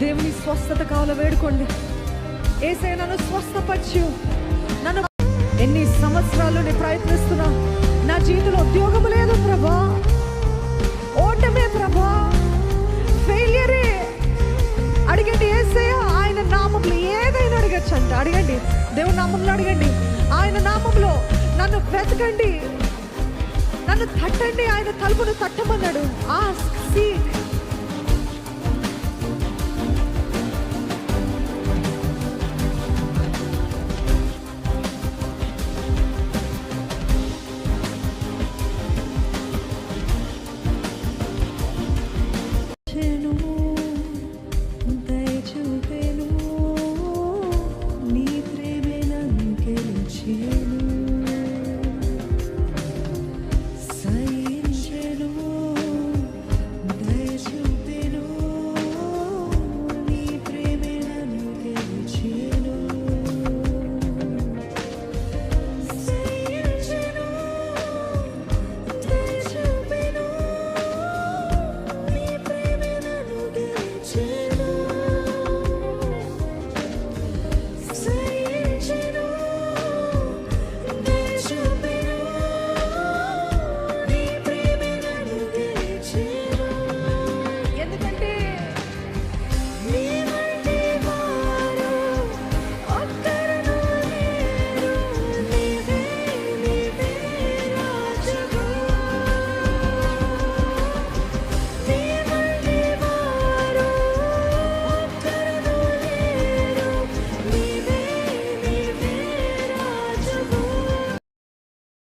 దేవుని స్వస్థత కావాలో వేడుకోండి. యేసయ్య నన్ను స్వస్థపరచు. నన్ను ఎన్ని సంవత్సరాలు నేను ప్రయత్నిస్తున్నా, నా జీవితంలో ఉద్యోగం లేదు ప్రభా, ఓటమే ప్రభా, ఫెయిలియరే. అడగండి యేసయ్య ఆయన నామంలో ఏదైనా అడగచ్చు అంట. అడగండి, దేవుని నామంలో అడగండి. ఆయన నామంలో నన్ను వెతకండి, నన్ను తట్టండి. ఆయన తలుపును తట్టమన్నాడు. Ask, seek,